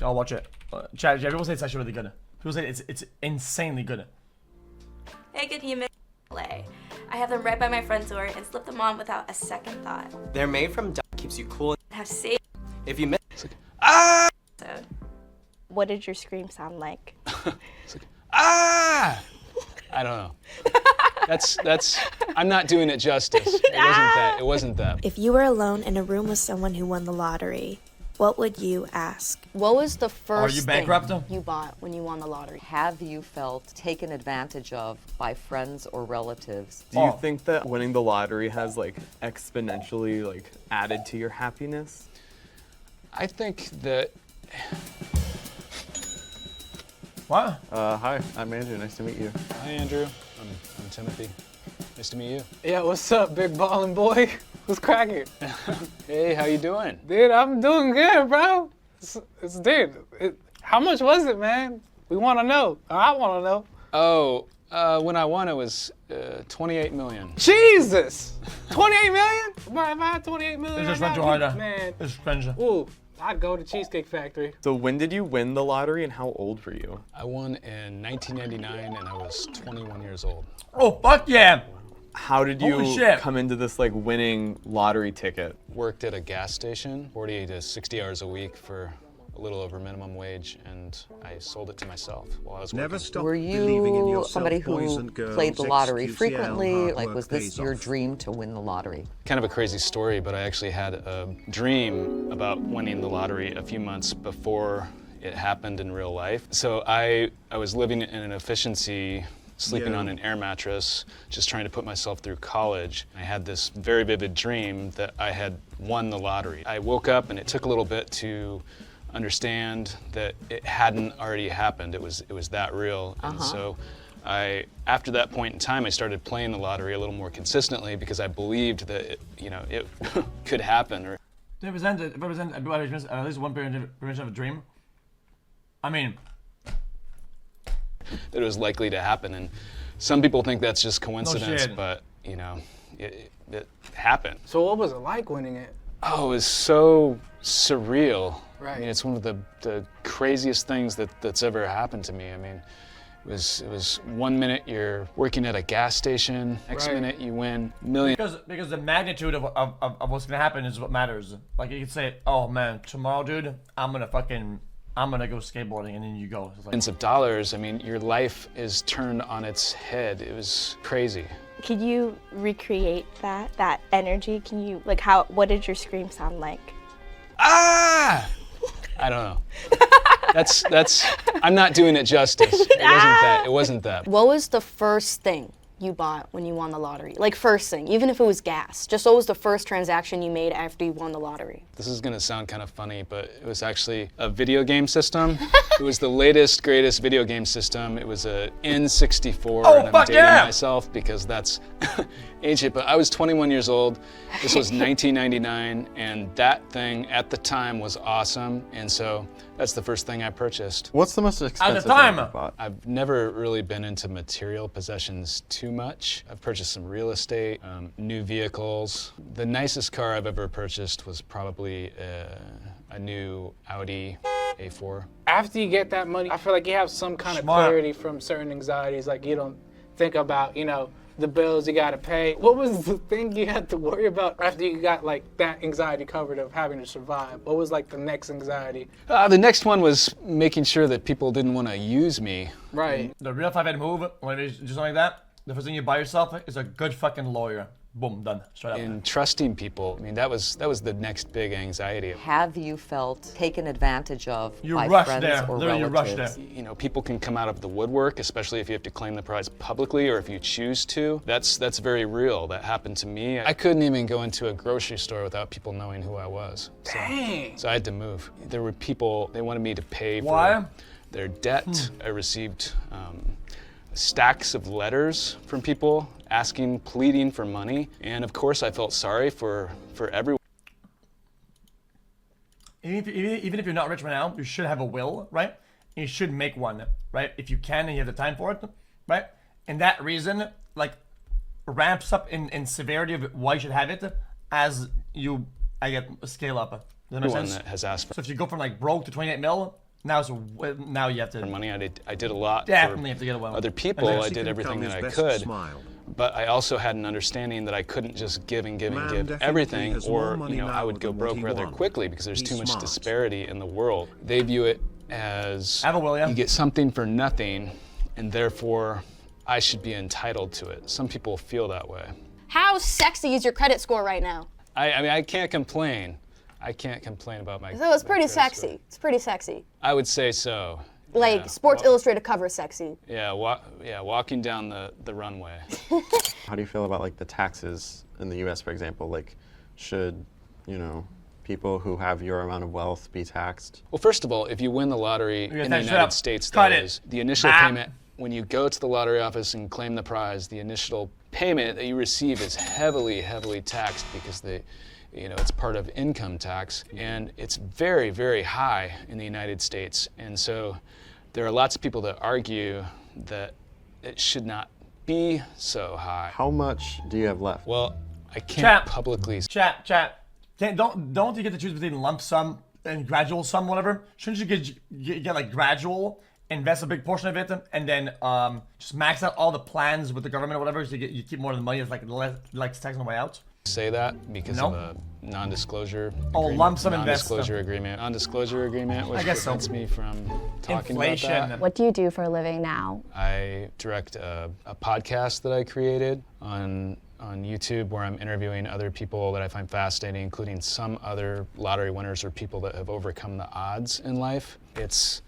I'll watch it. Chad, people say it's actually really good. People say it's insanely good. Hey, good human. I have them right by my front door and slip them on without a second thought. They're made from keeps you cool. Have safe. If you miss, So, What did your scream sound like? I don't know. That's. I'm not doing it justice. It wasn't that. If you were alone in a room with someone who won the lottery, what would you ask? What was the first Are you bankrupt? thing you bought when you won the lottery? Have you felt taken advantage of by friends or relatives? Do you think that winning the lottery has like exponentially like added to your happiness? I think that. What? Hi, I'm Andrew. Nice to meet you. Hi, Andrew. I'm Timothy. Nice to meet you. Yeah, what's up, big ballin' boy? Who's cracking? Hey, how you doing? Dude, I'm doing good, bro. How much was it, man? We want to know. I want to know. Oh, when I won, it was 28 million. Jesus! 28 million? Bro, if I had 28 million, It's just right went too now, hard. man. It's cringe. Ooh, I'd go to Cheesecake Factory. So when did you win the lottery and how old were you? I won in 1999 and I was 21 years old. Oh, fuck yeah! How did Holy you shit. come into this like winning lottery ticket? Worked at a gas station, 40 to 60 hours a week for a little over minimum wage, and I sold it to myself while I was working. Never stop Were believing in you yourself, somebody boys who and girls. played the lottery xQcOW, frequently? hard Like, work was this pays your off. dream to win the lottery? Kind of a crazy story, but I actually had a dream about winning the lottery a few months before it happened in real life. So I was living in an efficiency, sleeping on an air mattress, just trying to put myself through college. I had this very vivid dream that I had won the lottery. I woke up and it took a little bit to understand that it hadn't already happened. It was that real. And so after that point in time, I started playing the lottery a little more consistently because I believed that it could happen. Or To represent at least one percentage of a dream. I mean, that it was likely to happen. And some people think that's just coincidence, shit. but it happened. So what was it like winning it? Oh, it was so surreal. Right. I mean, it's one of the craziest things that's ever happened to me. I mean, it was 1 minute you're working at a gas station, next minute you win millions. because the magnitude of what's gonna happen is what matters. Like you could say, oh man, tomorrow, dude, I'm gonna go skateboarding, and then you go. It's like, Millions of dollars. I mean, your life is turned on its head. It was crazy. Could you recreate that energy? Can you, what did your scream sound like? I don't know. That's. I'm not doing it justice. It wasn't that. What was the first thing you bought when you won the lottery? Like, first thing, even if it was gas. Just what was the first transaction you made after you won the lottery? This is gonna sound kind of funny, but it was actually a video game system. It was the latest, greatest video game system. It was a N64, and I'm dating myself because that's ancient, but I was 21 years old. This was 1999, and that thing at the time was awesome, and so that's the first thing I purchased. What's the most expensive At the time, thing you bought? I've never really been into material possessions too much. I've purchased some real estate, new vehicles. The nicest car I've ever purchased was probably a new Audi A4. After you get that money, I feel like you have some kind of clarity from certain anxieties. Like, you don't think about, the bills you gotta pay. What was the thing you had to worry about after you got like that anxiety covered of having to survive? What was like the next anxiety? The next one was making sure that people didn't want to use me. Right. the real 5-head move when it's just like that. The first thing you buy yourself is a good fucking lawyer. Boom, done. Straight up. And trusting people. I mean, that was the next big anxiety. Have you felt taken advantage of You by rushed friends there. or Literally, you rushed relatives? there. People can come out of the woodwork, especially if you have to claim the prize publicly or if you choose to. That's very real. That happened to me. I couldn't even go into a grocery store without people knowing who I was. So I had to move. There were people, they wanted me to pay for their debt. I received stacks of letters from people asking, pleading for money. And of course I felt sorry for everyone. Even if you're not rich right now, you should have a will, right? You should make one, right? If you can and you have the time for it, right? And that reason, like, ramps up in severity of why you should have it as you, scale up. Does that make sense? That has asked for. So if you go from like broke to 28 mil, Now now you have to. money. I did a lot Definitely for have to get away. other people. I did everything that I could. But I also had an understanding that I couldn't just give and give and give everything, or I would go broke rather quickly because there's too much disparity in the world. They view it as you get something for nothing, and therefore I should be entitled to it. Some people feel that way. How sexy is your credit score right now? I mean, I can't complain. I can't complain about my. So it's pretty sexy. Score. It's pretty sexy. I would say so. Like Sports Illustrated cover sexy. Yeah, walking down the runway. How do you feel about like the taxes in the U.S., for example? Like, should people who have your amount of wealth be taxed? Well, first of all, if you win the lottery in the United States, that is the initial payment. When you go to the lottery office and claim the prize, the initial payment that you receive is heavily, heavily taxed because it's part of income tax, and it's very, very high in the United States. And so there are lots of people that argue that it should not be so high. How much do you have left? Well, I can't publicly. Chat. Don't you get to choose between lump sum and gradual sum, whatever? Shouldn't you get like gradual, invest a big portion of it, and then just max out all the plans with the government or whatever, so you keep more of the money, it's like tax on the way out? Say that because of a non-disclosure agreement. Lump sum investment. Non-disclosure agreement, which prevents me from talking about that. What do you do for a living now? I direct a podcast that I created on YouTube where I'm interviewing other people that I find fascinating, including some other lottery winners or people that have overcome the odds in life. It's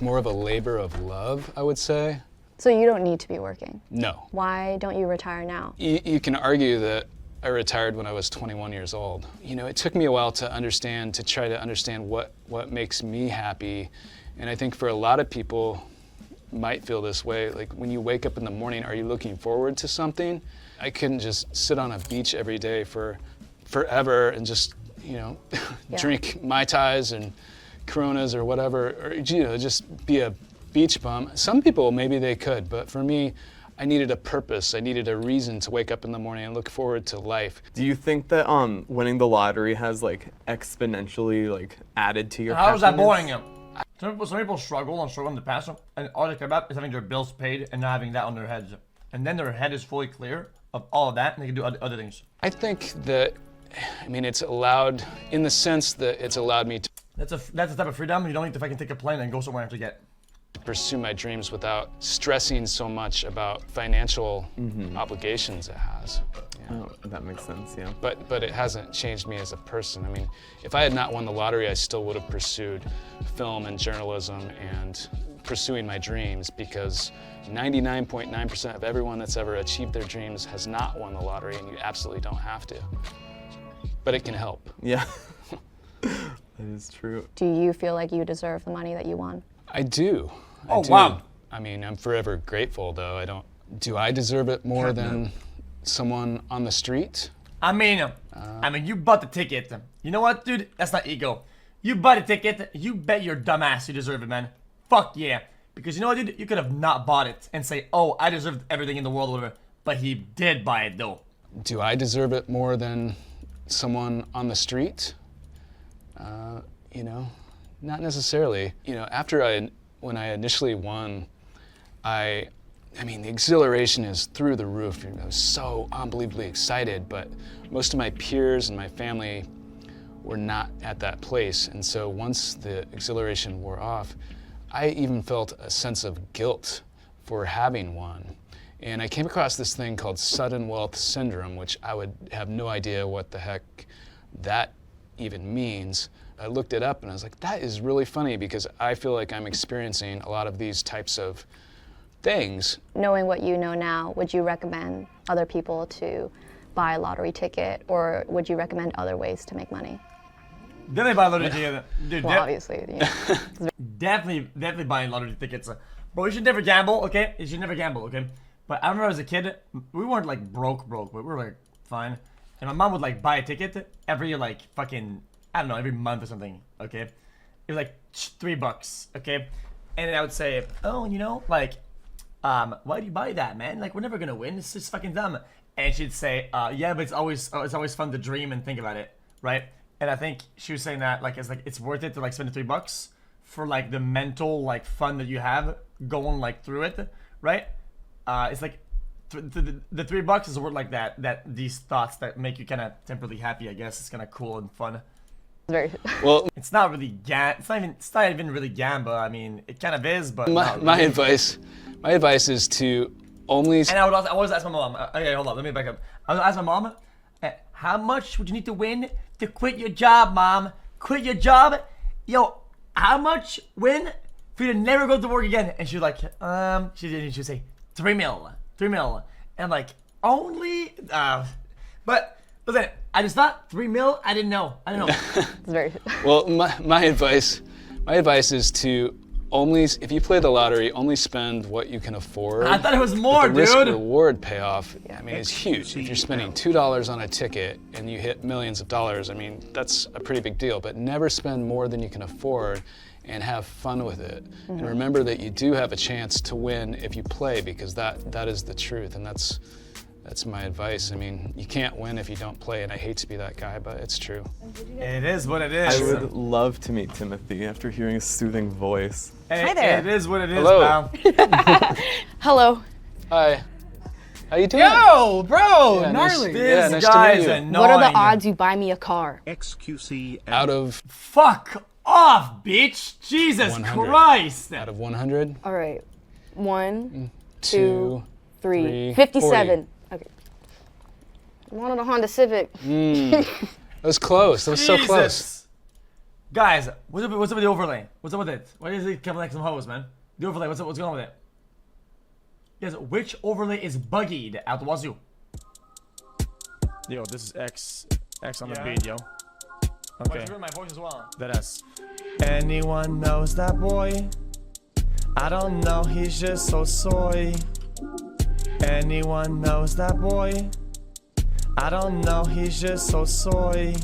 more of a labor of love, I would say. So you don't need to be working? No. Why don't you retire now? You can argue that I retired when I was 21 years old. It took me a while to try to understand what makes me happy. And I think for a lot of people might feel this way. Like when you wake up in the morning, are you looking forward to something? I couldn't just sit on a beach every day for forever and just, drink Mai Tais and Coronas or whatever, or, just be a beach bum. Some people, maybe they could, but for me, I needed a purpose. I needed a reason to wake up in the morning and look forward to life. Do you think that winning the lottery has like exponentially added to your How is happiness? that boring you? Some people struggle in the past, and all they care about is having their bills paid and not having that on their heads. And then their head is fully clear of all of that, and they can do other things. I think that, it's allowed, in the sense that it's allowed me to. That's the type of freedom you don't need to fucking take a plane and go somewhere and forget. Pursue my dreams without stressing so much about financial obligations it has. Yeah. Oh, that makes sense, yeah. But it hasn't changed me as a person. If I had not won the lottery, I still would have pursued film and journalism and pursuing my dreams, because 99.9% of everyone that's ever achieved their dreams has not won the lottery, and you absolutely don't have to. But it can help. Yeah, that is true. Do you feel like you deserve the money that you won? I do. Oh, wow. I'm forever grateful, though. Do I deserve it more than someone on the street? You bought the ticket. You know what, dude? That's not ego. You bought a ticket. You bet your dumb ass you deserve it, man. Fuck yeah. Because you know what, dude? You could have not bought it and say, oh, I deserve everything in the world, whatever. But he did buy it, though. Do I deserve it more than someone on the street? Not necessarily. When I initially won, the exhilaration is through the roof. I was so unbelievably excited, but most of my peers and my family were not at that place. And so once the exhilaration wore off, I even felt a sense of guilt for having won. And I came across this thing called sudden wealth syndrome, which I would have no idea what the heck that even means. I looked it up and I was like, that is really funny, because I feel like I'm experiencing a lot of these types of things. Knowing what you know now, would you recommend other people to buy a lottery ticket, or would you recommend other ways to make money? Definitely buy a lottery ticket. Dude, well, obviously. Definitely buying lottery tickets. But we should never gamble, okay? You should never gamble, okay? But I remember as a kid, we weren't broke, but we were fine. And my mom would buy a ticket every fucking, I don't know, every month or something, okay? It was $3, okay? And then I would say, oh, why do you buy that, man? We're never gonna win. It's just fucking dumb. And she'd say, yeah, but it's always fun to dream and think about it, right? And I think she was saying that it's worth it to spend $3 for like the mental like fun that you have going like through it, right? It's like the $3 is worth like that these thoughts that make you kind of temporarily happy. I guess it's kind of cool and fun. Very. Well, It's not really it's not even really gamba. I mean, it kind of is, but not my really. advice is to only. And I would always ask my mom. Okay, hold on, let me back up. I would ask my mom, how much would you need to win to quit your job, mom? Quit your job? Yo, how much win for you to never go to work again? And she'd like, she'd say, 3 mil. And I'm like, only? But listen, I just thought 3 mil. I didn't know. It's very. Well, my advice is to only, if you play the lottery, only spend what you can afford. I thought it was more, But the dude. risk-reward payoff, I mean, is huge. If you're spending $2 on a ticket and you hit millions of dollars, I mean, that's a pretty big deal. But never spend more than you can afford and have fun with it. And remember that you do have a chance to win if you play, because that is the truth, and that's my advice. I mean, you can't win if you don't play, and I hate to be that guy, but it's true. It is what it is. I would love to meet Timothy after hearing his soothing voice. Hi there. It is what it is, Hello. pal. Hello. Hi. How you doing? Yo, bro, Yeah, gnarly. This nice to guy's meet you. annoying. What are the odds you buy me a car? xQc Out of Fuck off, bitch. Jesus 100. Christ. out of 100, All right. 1, 2, 3, 3, 57. Okay. I wanted a Honda Civic. That was close. That was so close. Jesus. Guys, what's up with the overlay? What's up with it? Why is it coming like some hose, man? The overlay, what's going on with it? Guys, which overlay is buggied out the wazoo? Yo, this is X on the Yeah. beat, yo. Okay. Why'd you my voice as well? That S. Anyone knows that boy? I don't know, he's just so soy. Anyone knows that boy? I don't know, he's just so soy.